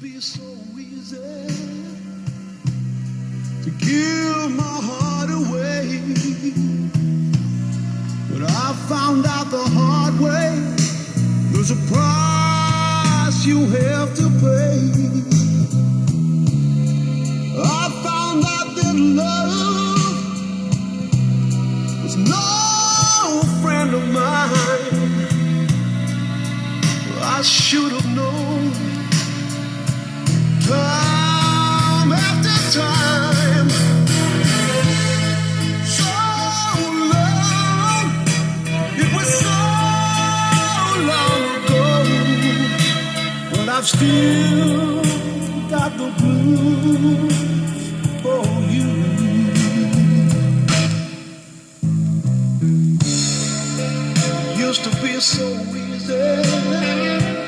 be so easy to give my heart away, but I found out the hard way. There's a price you have to pay. I found out that love was no friend of mine. I should have known time after time. So long, it was so long ago, but I've still got the blues for you. Used to be so easy